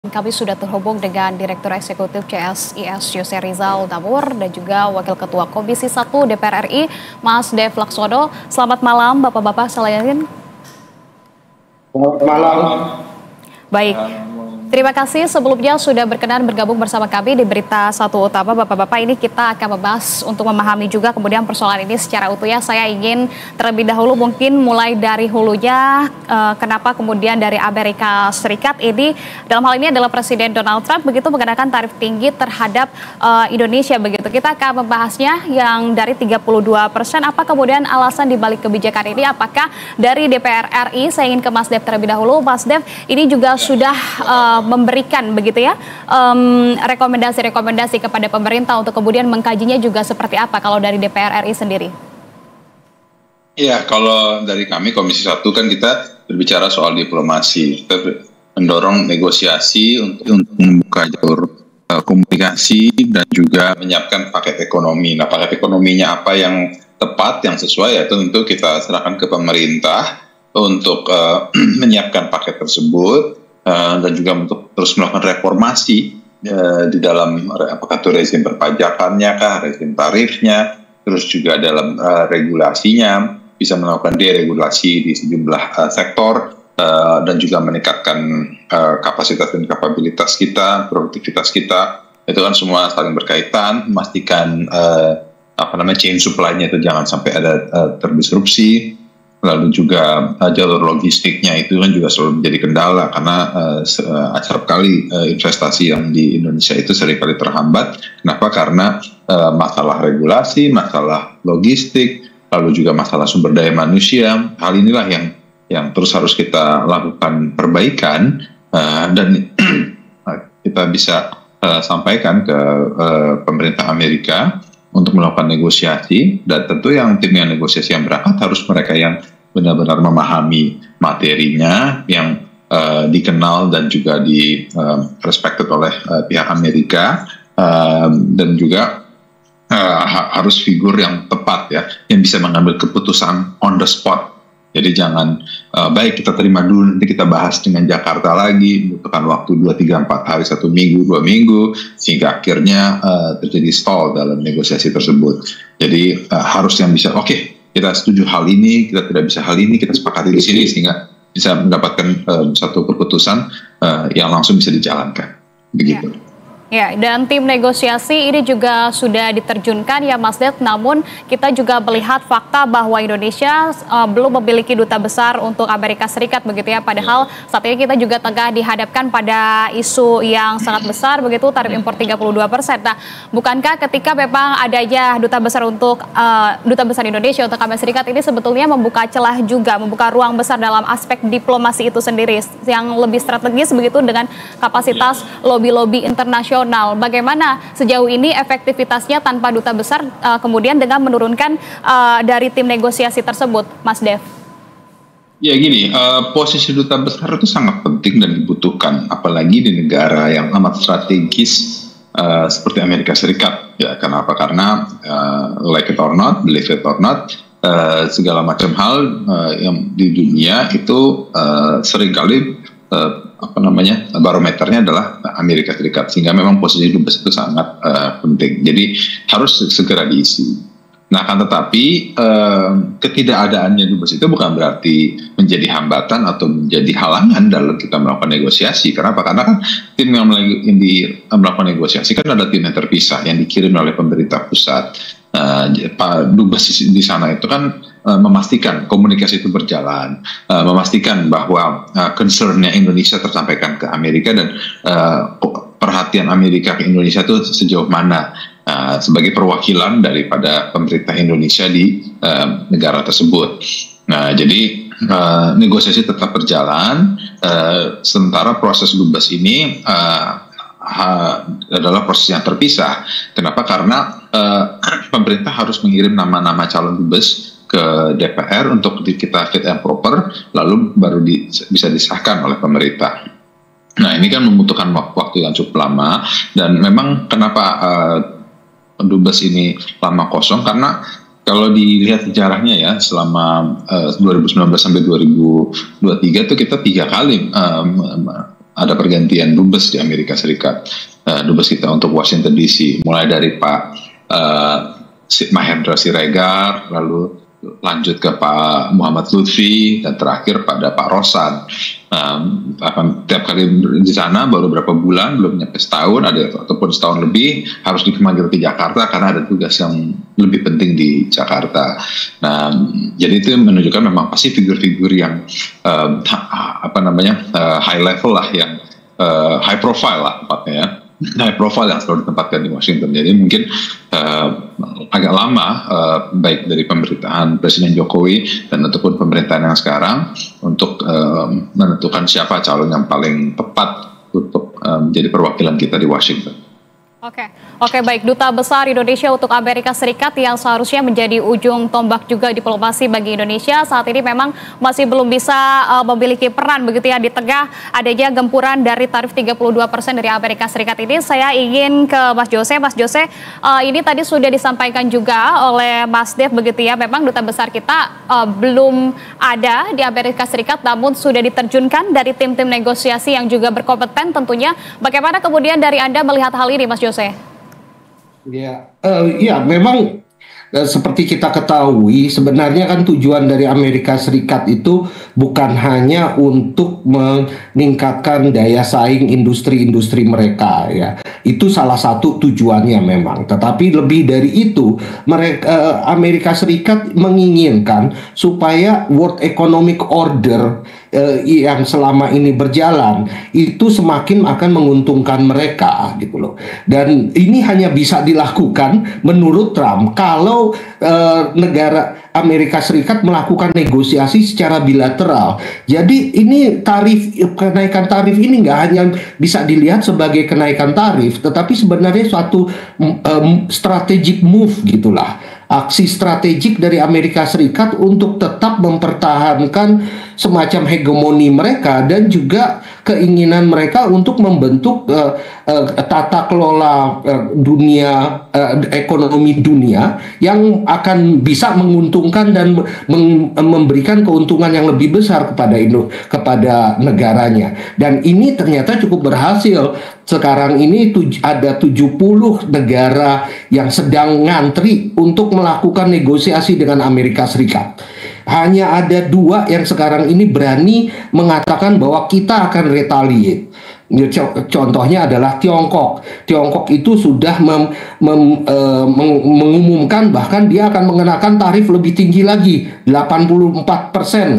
Kami sudah terhubung dengan Direktur Eksekutif CSIS Yose Rizal Damur dan juga Wakil Ketua Komisi 1 DPR RI, Mas Dev Laksono. Selamat malam Bapak-Bapak sekalian. Selamat malam. Baik. Terima kasih sebelumnya sudah berkenan bergabung bersama kami di Berita Satu Utama. Bapak-Bapak, ini kita akan membahas untuk memahami juga kemudian persoalan ini secara utuhnya. Saya ingin terlebih dahulu mungkin mulai dari hulunya, kenapa kemudian dari Amerika Serikat ini, dalam hal ini adalah Presiden Donald Trump begitu mengenakan tarif tinggi terhadap Indonesia begitu. Kita akan membahasnya yang dari 32%. Apa kemudian alasan dibalik kebijakan ini? Apakah dari DPR RI? Saya ingin ke Mas Dev terlebih dahulu. Mas Dev, ini juga sudah memberikan begitu ya rekomendasi-rekomendasi kepada pemerintah untuk kemudian mengkajinya juga seperti apa kalau dari DPR RI sendiri? Iya, kalau dari kami Komisi 1 kan kita berbicara soal diplomasi, kita mendorong negosiasi untuk membuka jalur komunikasi dan juga menyiapkan paket ekonomi. Nah, paket ekonominya apa yang tepat, yang sesuai, ya tentu kita serahkan ke pemerintah untuk menyiapkan paket tersebut. Dan juga untuk terus melakukan reformasi di dalam apakah itu rezim perpajakannya kah, rezim tarifnya, terus juga dalam regulasinya, bisa melakukan deregulasi di sejumlah sektor dan juga meningkatkan kapasitas dan kapabilitas kita, produktivitas kita. Itu kan semua saling berkaitan, memastikan chain supply-nya itu jangan sampai ada terdisrupsi. Lalu juga jalur logistiknya itu kan juga selalu menjadi kendala karena acap kali investasi yang di Indonesia itu seringkali terhambat. Kenapa? Karena masalah regulasi, masalah logistik, lalu juga masalah sumber daya manusia. Hal inilah yang terus harus kita lakukan perbaikan dan kita bisa sampaikan ke pemerintah Amerika untuk melakukan negosiasi, dan tentu yang tim yang negosiasi yang berangkat harus mereka yang benar-benar memahami materinya, yang dikenal dan juga di respected oleh pihak Amerika, dan juga harus figur yang tepat ya, yang bisa mengambil keputusan on the spot. Jadi jangan baik kita terima dulu, nanti kita bahas dengan Jakarta lagi, membutuhkan waktu 2, 3, 4 hari, 1 minggu, 2 minggu, sehingga akhirnya terjadi stall dalam negosiasi tersebut. Jadi harus yang bisa, oke, kita setuju hal ini, kita tidak bisa hal ini, kita sepakati di sini, sehingga bisa mendapatkan satu keputusan yang langsung bisa dijalankan. Begitu. Ya, dan tim negosiasi ini juga sudah diterjunkan ya Mas Det, namun kita juga melihat fakta bahwa Indonesia belum memiliki duta besar untuk Amerika Serikat begitu ya, padahal saat ini kita juga tengah dihadapkan pada isu yang sangat besar begitu, tarif impor 32%. Nah, bukankah ketika memang adanya duta besar Indonesia untuk Amerika Serikat ini sebetulnya membuka celah juga, membuka ruang besar dalam aspek diplomasi itu sendiri yang lebih strategis begitu dengan kapasitas lobby-lobby internasional. Bagaimana sejauh ini efektivitasnya tanpa duta besar kemudian dengan menurunkan dari tim negosiasi tersebut, Mas Dev? Ya gini, posisi duta besar itu sangat penting dan dibutuhkan, apalagi di negara yang amat strategis seperti Amerika Serikat. Ya, kenapa? Karena like it or not, believe it or not, segala macam hal yang di dunia itu seringkali barometernya adalah Amerika Serikat, sehingga memang posisi dubes itu sangat penting. Jadi harus segera diisi. Nah, kan tetapi ketidakadaannya dubes itu bukan berarti menjadi hambatan atau menjadi halangan dalam kita melakukan negosiasi. Kenapa? Karena kan tim yang melakukan negosiasi kan ada tim yang terpisah yang dikirim oleh pemerintah pusat. Pak Dubes di sana itu kan memastikan komunikasi itu berjalan, memastikan bahwa concern-nya Indonesia tersampaikan ke Amerika, dan perhatian Amerika ke Indonesia itu sejauh mana sebagai perwakilan daripada pemerintah Indonesia di negara tersebut. Nah, jadi negosiasi tetap berjalan, sementara proses Dubes ini adalah proses yang terpisah. Kenapa? Karena pemerintah harus mengirim nama-nama calon dubes ke DPR untuk kita fit and proper, lalu baru bisa disahkan oleh pemerintah. Nah, ini kan membutuhkan waktu yang cukup lama, dan memang kenapa dubes ini lama kosong, karena kalau dilihat sejarahnya ya, selama 2019 sampai 2023 itu kita 3 kali ada pergantian dubes di Amerika Serikat, dubes kita untuk Washington DC, mulai dari Pak Mahendra Siregar, lalu lanjut ke Pak Muhammad Lutfi, dan terakhir pada Pak Rosan. Tiap kali di sana baru berapa bulan, belum nyampe setahun, ataupun setahun lebih, harus dipanggil ke Jakarta karena ada tugas yang lebih penting di Jakarta. Nah, jadi itu menunjukkan memang pasti figur-figur yang high level lah, yang high profile lah tempatnya ya. High profile yang selalu ditempatkan di Washington. Jadi mungkin agak lama baik dari pemerintahan Presiden Jokowi dan ataupun pemerintahan yang sekarang untuk menentukan siapa calon yang paling tepat untuk menjadi perwakilan kita di Washington. Oke, baik. Duta Besar Indonesia untuk Amerika Serikat yang seharusnya menjadi ujung tombak juga diplomasi bagi Indonesia saat ini memang masih belum bisa memiliki peran begitu ya di tengah adanya gempuran dari tarif 32% dari Amerika Serikat ini. Saya ingin ke Mas Jose. Mas Jose, ini tadi sudah disampaikan juga oleh Mas Dev begitu ya, memang Duta Besar kita belum ada di Amerika Serikat namun sudah diterjunkan dari tim-tim negosiasi yang juga berkompeten tentunya. Bagaimana kemudian dari Anda melihat hal ini, Mas Jose? Ya, memang seperti kita ketahui sebenarnya kan tujuan dari Amerika Serikat itu bukan hanya untuk meningkatkan daya saing industri-industri mereka ya. Itu salah satu tujuannya memang. Tetapi lebih dari itu, Amerika Serikat menginginkan supaya World Economic Order yang selama ini berjalan itu semakin akan menguntungkan mereka gitu loh. Dan ini hanya bisa dilakukan menurut Trump kalau negara Amerika Serikat melakukan negosiasi secara bilateral. Jadi ini kenaikan tarif ini nggak hanya bisa dilihat sebagai kenaikan tarif, tetapi sebenarnya suatu strategic move gitulah. Aksi strategik dari Amerika Serikat untuk tetap mempertahankan semacam hegemoni mereka dan juga keinginan mereka untuk membentuk tata kelola dunia, ekonomi dunia yang akan bisa menguntungkan dan memberikan keuntungan yang lebih besar kepada negaranya. Dan ini ternyata cukup berhasil. Sekarang ini ada 70 negara yang sedang ngantri untuk melakukan negosiasi dengan Amerika Serikat. Hanya ada 2 yang sekarang ini berani mengatakan bahwa kita akan retaliate. Contohnya adalah Tiongkok. Tiongkok itu sudah mengumumkan bahkan dia akan mengenakan tarif lebih tinggi lagi, 84%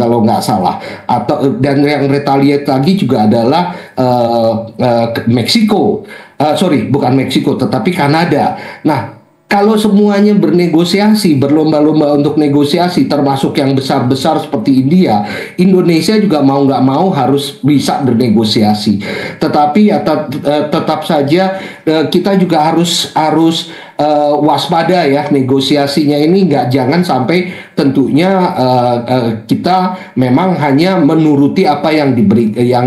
kalau nggak salah. Dan yang retaliate lagi juga adalah Meksiko. Bukan Meksiko, tetapi Kanada. Nah, kalau semuanya bernegosiasi, berlomba-lomba untuk negosiasi, termasuk yang besar-besar seperti India, Indonesia juga mau nggak mau harus bisa bernegosiasi. Tetapi ya tetap saja kita juga harus waspada ya, negosiasinya ini jangan sampai tentunya kita memang hanya menuruti apa yang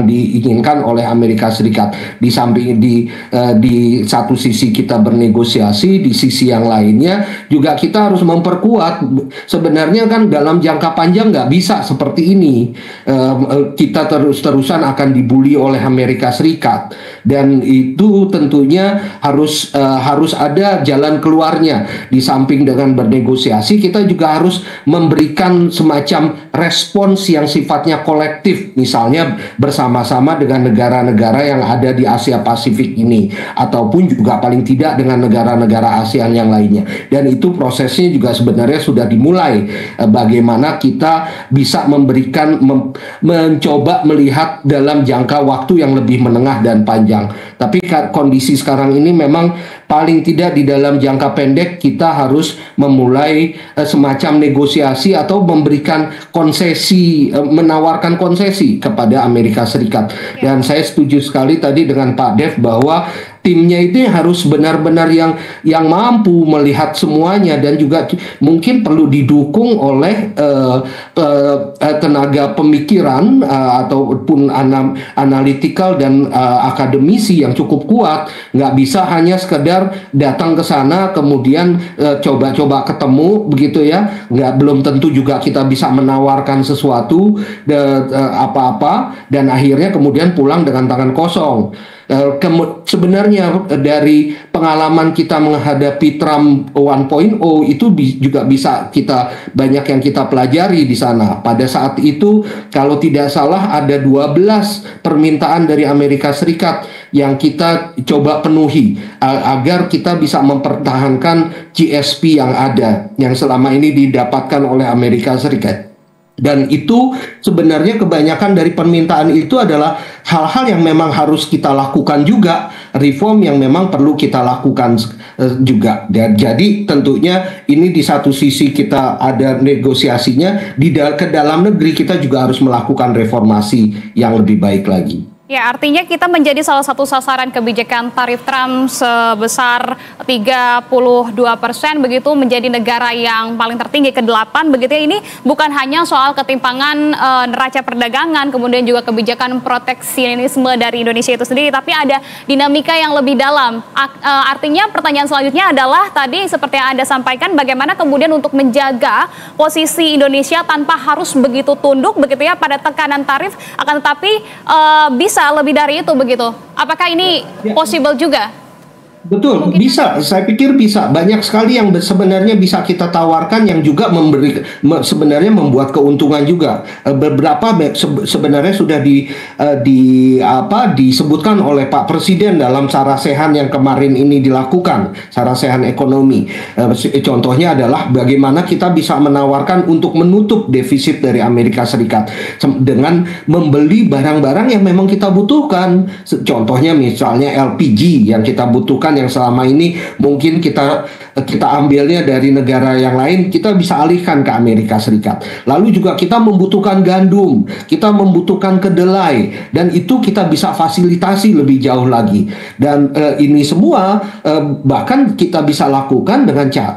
diinginkan oleh Amerika Serikat. Di samping di satu sisi kita bernegosiasi, di sisi yang lainnya juga kita harus memperkuat. Sebenarnya kan dalam jangka panjang nggak bisa seperti ini. Kita terus-terusan akan dibully oleh Amerika Serikat dan itu tentunya harus ada jalan keluarnya. Di samping dengan bernegosiasi, kita juga harus memberikan semacam respons yang sifatnya kolektif, misalnya bersama-sama dengan negara-negara yang ada di Asia Pasifik ini, ataupun juga paling tidak dengan negara-negara ASEAN yang lainnya. Dan itu prosesnya juga sebenarnya sudah dimulai. Bagaimana kita bisa mencoba melihat dalam jangka waktu yang lebih menengah dan panjang. Tapi kondisi sekarang ini memang paling tidak di dalam jangka pendek kita harus memulai semacam negosiasi atau memberikan konsesi, menawarkan konsesi kepada Amerika Serikat. Dan saya setuju sekali tadi dengan Pak Dev bahwa timnya itu harus benar-benar yang mampu melihat semuanya dan juga mungkin perlu didukung oleh tenaga pemikiran ataupun analytical dan akademisi yang cukup kuat. Nggak bisa hanya sekedar sekedar datang ke sana kemudian coba-coba ketemu begitu ya, belum tentu juga kita bisa menawarkan sesuatu apa-apa dan akhirnya kemudian pulang dengan tangan kosong. Sebenarnya dari pengalaman kita menghadapi Trump 1.0 itu juga bisa banyak yang kita pelajari di sana. Pada saat itu kalau tidak salah ada 12 permintaan dari Amerika Serikat yang kita coba penuhi agar kita bisa mempertahankan GSP yang ada, yang selama ini didapatkan oleh Amerika Serikat. Dan itu sebenarnya kebanyakan dari permintaan itu adalah hal-hal yang memang harus kita lakukan juga, reform yang memang perlu kita lakukan juga. Dan jadi tentunya ini di satu sisi kita ada negosiasinya, ke dalam negeri kita juga harus melakukan reformasi yang lebih baik lagi. Ya, artinya kita menjadi salah satu sasaran kebijakan tarif Trump sebesar 32% begitu, menjadi negara yang paling tertinggi ke-8 begitu ya. Ini bukan hanya soal ketimpangan neraca perdagangan, kemudian juga kebijakan proteksionisme dari Indonesia itu sendiri, tapi ada dinamika yang lebih dalam. Artinya pertanyaan selanjutnya adalah tadi seperti yang Anda sampaikan, bagaimana kemudian untuk menjaga posisi Indonesia tanpa harus begitu tunduk begitu ya pada tekanan tarif, akan tetapi bisa lebih dari itu begitu. Apakah ini possible juga? Betul, bisa. Saya pikir bisa. Banyak sekali yang sebenarnya bisa kita tawarkan yang juga sebenarnya membuat keuntungan juga. Beberapa sebenarnya sudah disebutkan oleh Pak Presiden dalam sarasehan yang kemarin ini dilakukan, sarasehan ekonomi. Contohnya adalah bagaimana kita bisa menawarkan untuk menutup defisit dari Amerika Serikat dengan membeli barang-barang yang memang kita butuhkan. Contohnya misalnya LPG yang kita butuhkan, yang selama ini mungkin kita ambilnya dari negara yang lain, kita bisa alihkan ke Amerika Serikat. Lalu juga kita membutuhkan gandum, kita membutuhkan kedelai, dan itu kita bisa fasilitasi lebih jauh lagi. Dan ini semua bahkan kita bisa lakukan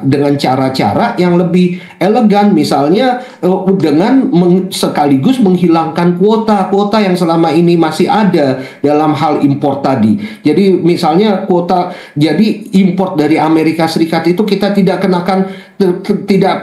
dengan cara-cara yang lebih elegan, misalnya dengan sekaligus menghilangkan kuota yang selama ini masih ada dalam hal impor tadi. Jadi misalnya jadi import dari Amerika Serikat itu kita tidak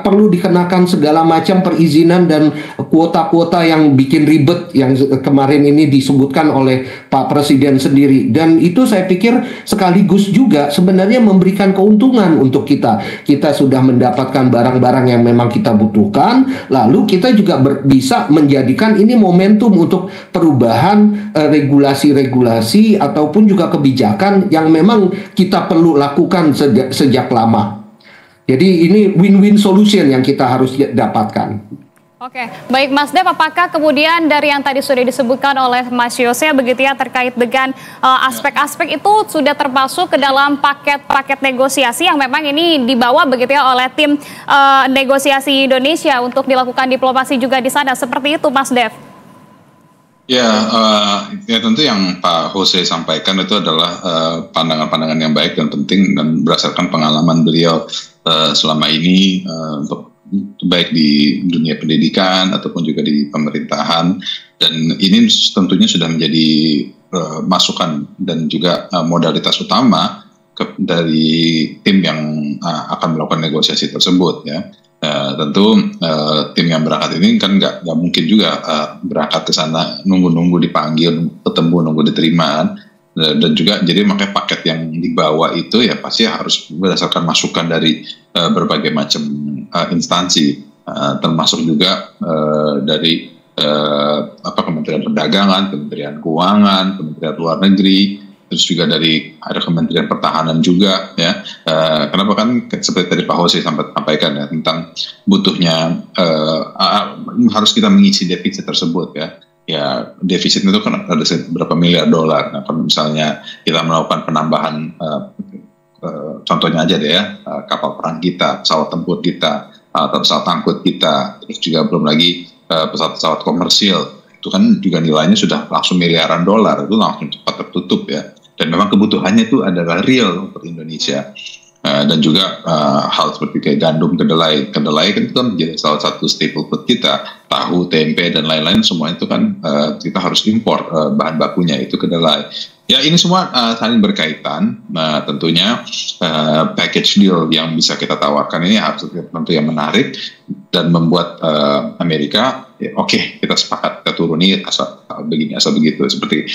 perlu dikenakan segala macam perizinan dan kuota-kuota yang bikin ribet yang kemarin ini disebutkan oleh Pak Presiden sendiri. Dan itu saya pikir sekaligus juga sebenarnya memberikan keuntungan untuk kita. Kita sudah mendapatkan barang-barang yang memang kita butuhkan, lalu kita juga bisa menjadikan ini momentum untuk perubahan regulasi-regulasi ataupun juga kebijakan yang memang kita perlu lakukan sejak lama. Jadi ini win-win solution yang kita harus dapatkan. Oke, baik Mas Dev, apakah kemudian dari yang tadi sudah disebutkan oleh Mas Yose begitu ya terkait dengan aspek-aspek itu sudah termasuk ke dalam paket-paket negosiasi yang memang ini dibawa begitu ya oleh tim negosiasi Indonesia untuk dilakukan diplomasi juga di sana, seperti itu Mas Dev? Ya tentu yang Pak Jose sampaikan itu adalah pandangan-pandangan yang baik dan penting dan berdasarkan pengalaman beliau selama ini untuk baik di dunia pendidikan ataupun juga di pemerintahan, dan ini tentunya sudah menjadi masukan dan juga modalitas utama dari tim yang akan melakukan negosiasi tersebut ya. Tentu tim yang berangkat ini kan nggak mungkin juga berangkat ke sana nunggu dipanggil, ketemu, nunggu diterima, dan juga jadi makanya paket yang dibawa itu ya pasti harus berdasarkan masukan dari berbagai macam instansi, termasuk juga dari Kementerian Perdagangan, Kementerian Keuangan, Kementerian Luar Negeri, terus juga ada Kementerian Pertahanan juga ya. Kenapa kan seperti tadi Pak Jose sampaikan ya tentang butuhnya harus kita mengisi defisit tersebut ya. Ya defisitnya itu kan ada berapa miliar dolar. Nah kalau misalnya kita melakukan penambahan contohnya aja deh ya, kapal perang kita, pesawat tempur kita, atau pesawat angkut kita, terus juga belum lagi pesawat-pesawat komersil, itu kan juga nilainya sudah langsung miliaran dolar, itu langsung cepat tertutup ya. Dan memang kebutuhannya itu adalah real untuk Indonesia. Dan juga hal seperti kayak gandum, kedelai kan itu kan menjadi salah satu staple food kita, tahu, tempe dan lain-lain semua itu kan kita harus impor bahan bakunya itu kedelai. Ya ini semua saling berkaitan. Nah tentunya package deal yang bisa kita tawarkan ini harus tentu yang menarik dan membuat Amerika oke, kita sepakat kita turuni asal begini asal begitu. Seperti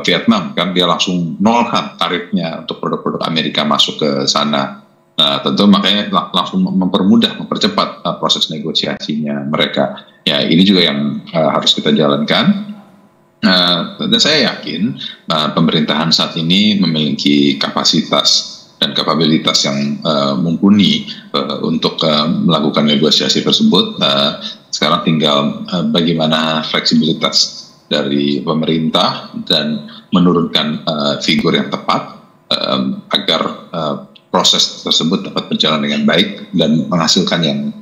Vietnam kan dia langsung nolkan tarifnya untuk produk-produk Amerika masuk ke sana. Nah tentu makanya langsung mempercepat proses negosiasinya mereka. Ya ini juga yang harus kita jalankan. Dan saya yakin pemerintahan saat ini memiliki kapasitas dan kapabilitas yang mumpuni untuk melakukan negosiasi tersebut. Sekarang tinggal bagaimana fleksibilitas dari pemerintah dan menurunkan figur yang tepat agar proses tersebut dapat berjalan dengan baik dan menghasilkan yang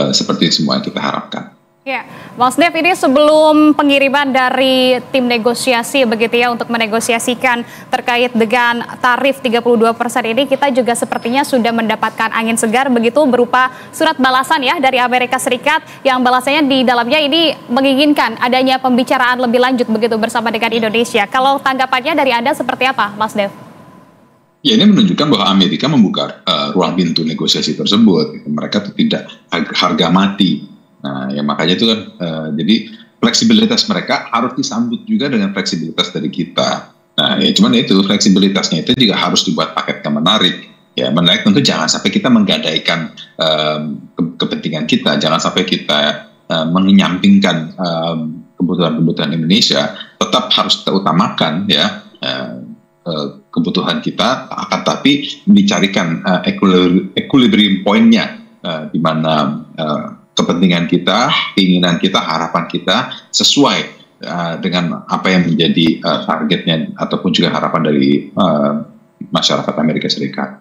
seperti semua yang kita harapkan. Ya, Mas Dev, ini sebelum pengiriman dari tim negosiasi begitu ya untuk menegosiasikan terkait dengan tarif 32% ini, kita juga sepertinya sudah mendapatkan angin segar begitu berupa surat balasan ya dari Amerika Serikat yang balasannya di dalamnya ini menginginkan adanya pembicaraan lebih lanjut begitu bersama dengan Indonesia. Kalau tanggapannya dari Anda seperti apa, Mas Dev? Ya ini menunjukkan bahwa Amerika membuka ruang pintu negosiasi tersebut. Mereka tuh tidak harga mati. Nah, ya makanya itu kan, jadi fleksibilitas mereka harus disambut juga dengan fleksibilitas dari kita. Nah, ya cuman itu fleksibilitasnya itu juga harus dibuat paket yang menarik. Ya, menarik tentu jangan sampai kita menggadaikan kepentingan kita, jangan sampai kita menyampingkan kebutuhan-kebutuhan Indonesia. Tetap harus kita utamakan ya kebutuhan kita, akan tapi dicarikan equilibrium point-nya di mana kepentingan kita, keinginan kita, harapan kita sesuai dengan apa yang menjadi targetnya ataupun juga harapan dari masyarakat Amerika Serikat.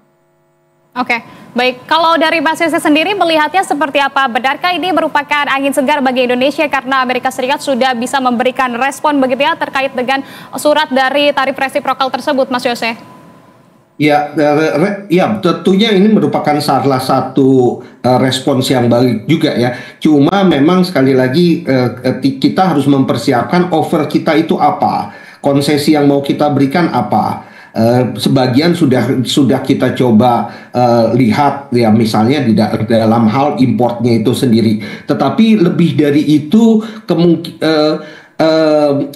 Oke, baik. Kalau dari Mas Yose sendiri melihatnya seperti apa? Benarkah ini merupakan angin segar bagi Indonesia karena Amerika Serikat sudah bisa memberikan respon begitu ya terkait dengan surat dari tarif resiprokal tersebut, Mas Yose? Ya, tentunya ini merupakan salah satu respons yang baik juga ya. Cuma memang sekali lagi kita harus mempersiapkan offer kita itu apa, konsesi yang mau kita berikan apa. Sebagian sudah kita coba lihat ya, misalnya di dalam hal importnya itu sendiri. Tetapi lebih dari itu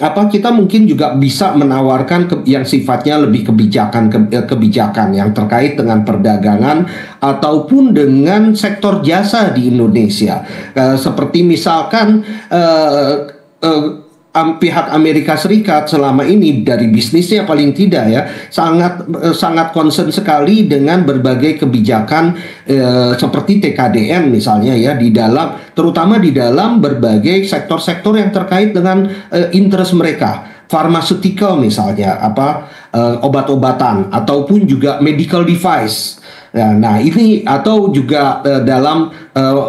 kita mungkin juga bisa menawarkan yang sifatnya lebih kebijakan yang terkait dengan perdagangan ataupun dengan sektor jasa di Indonesia, seperti misalkan pihak Amerika Serikat selama ini dari bisnisnya paling tidak ya sangat concern sekali dengan berbagai kebijakan seperti TKDN misalnya ya, terutama di dalam berbagai sektor-sektor yang terkait dengan interest mereka, pharmaceutical misalnya, obat-obatan ataupun juga medical device. Nah ini atau juga dalam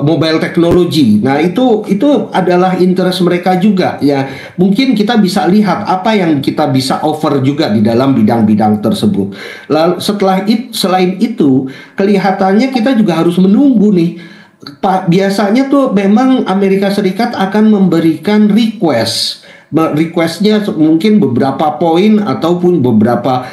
mobile technology. Nah itu adalah interest mereka juga ya. Mungkin kita bisa lihat apa yang kita bisa offer juga di dalam bidang-bidang tersebut. Lalu selain itu kelihatannya kita juga harus menunggu nih. Biasanya tuh memang Amerika Serikat akan memberikan requestnya mungkin beberapa poin ataupun beberapa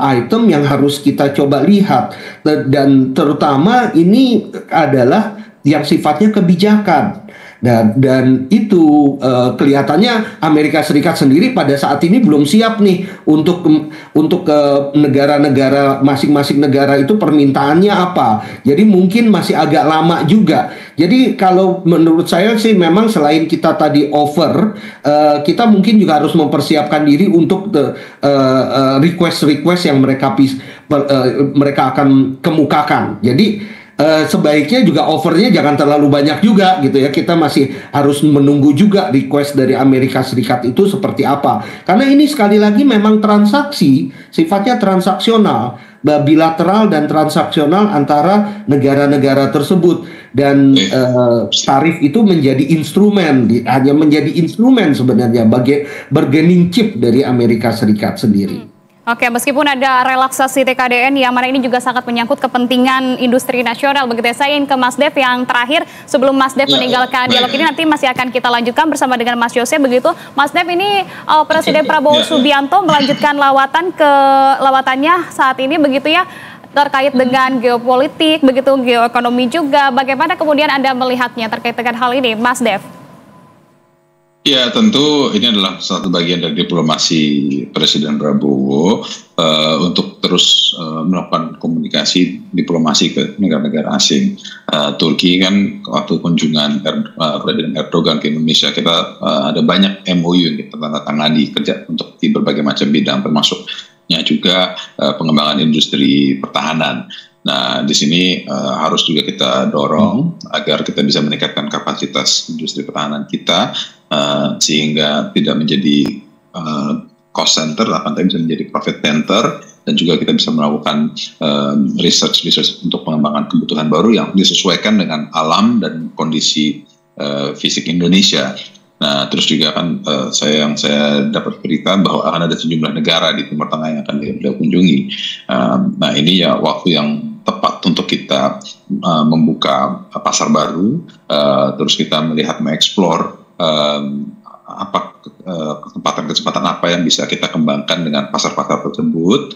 item yang harus kita coba lihat, dan terutama ini adalah yang sifatnya kebijakan. Dan itu kelihatannya Amerika Serikat sendiri pada saat ini belum siap nih untuk ke negara-negara, masing-masing negara itu permintaannya apa. Jadi mungkin masih agak lama juga. Jadi kalau menurut saya sih memang selain kita tadi offer, kita mungkin juga harus mempersiapkan diri untuk request yang mereka akan kemukakan. Jadi sebaiknya juga offernya jangan terlalu banyak juga gitu ya. Kita masih harus menunggu juga request dari Amerika Serikat itu seperti apa. Karena ini sekali lagi memang transaksi, sifatnya transaksional, bilateral dan transaksional antara negara-negara tersebut. Dan tarif itu menjadi instrumen, hanya menjadi instrumen sebenarnya bagi bargaining chip dari Amerika Serikat sendiri. Oke, meskipun ada relaksasi TKDN yang mana ini juga sangat menyangkut kepentingan industri nasional, begitu ya. Saya ingin ke Mas Dev yang terakhir sebelum Mas Dev meninggalkan dialog ini, nanti masih akan kita lanjutkan bersama dengan Mas Yose, begitu. Mas Dev, ini Presiden Prabowo Subianto melanjutkan lawatannya saat ini, begitu ya, terkait dengan geopolitik, begitu, geoekonomi juga. Bagaimana kemudian Anda melihatnya terkait dengan hal ini, Mas Dev? Ya, tentu ini adalah satu bagian dari diplomasi Presiden Prabowo untuk terus melakukan komunikasi diplomasi ke negara-negara asing. Turki kan waktu kunjungan Presiden Erdogan ke Indonesia, kita ada banyak MOU yang kita tanda-tangani kerja untuk di berbagai macam bidang, termasuknya juga pengembangan industri pertahanan. Nah, di sini harus juga kita dorong agar kita bisa meningkatkan kapasitas industri pertahanan kita, sehingga tidak menjadi cost center, tapi bisa menjadi profit center, dan juga kita bisa melakukan research untuk pengembangan kebutuhan baru yang disesuaikan dengan alam dan kondisi fisik Indonesia. Nah, terus juga kan saya dapat berita bahwa akan ada sejumlah negara di Timur Tengah yang akan beliau kunjungi. Nah, ini ya waktu yang tepat untuk kita membuka pasar baru, terus kita melihat mengeksplor kesempatan-kesempatan apa yang bisa kita kembangkan dengan pasar-pasar tersebut.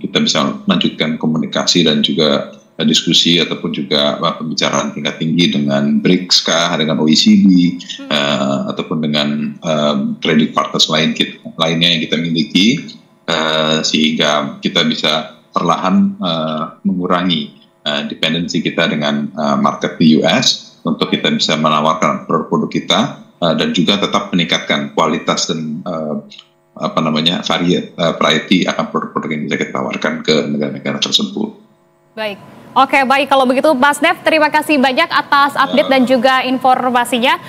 Kita bisa melanjutkan komunikasi dan juga diskusi ataupun juga pembicaraan tingkat tinggi dengan BRICS dengan OECD, ataupun dengan trading partners lainnya yang kita miliki, sehingga kita bisa perlahan mengurangi dependensi kita dengan market di US, untuk kita bisa menawarkan produk-produk kita dan juga tetap meningkatkan kualitas dan variety akan produk-produk yang bisa kita tawarkan ke negara-negara tersebut. Baik. Oke, baik, kalau begitu Mas Dev, terima kasih banyak atas update dan juga informasinya.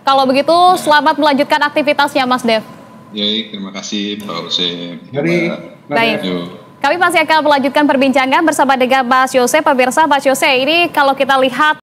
Kalau begitu, selamat melanjutkan aktivitasnya, Mas Dev. Ya, terima kasih Pak Yose. Baik. Kami masih akan melanjutkan perbincangan bersama dengan Mas Yose. Pemirsa, Mas Yose, ini kalau kita lihat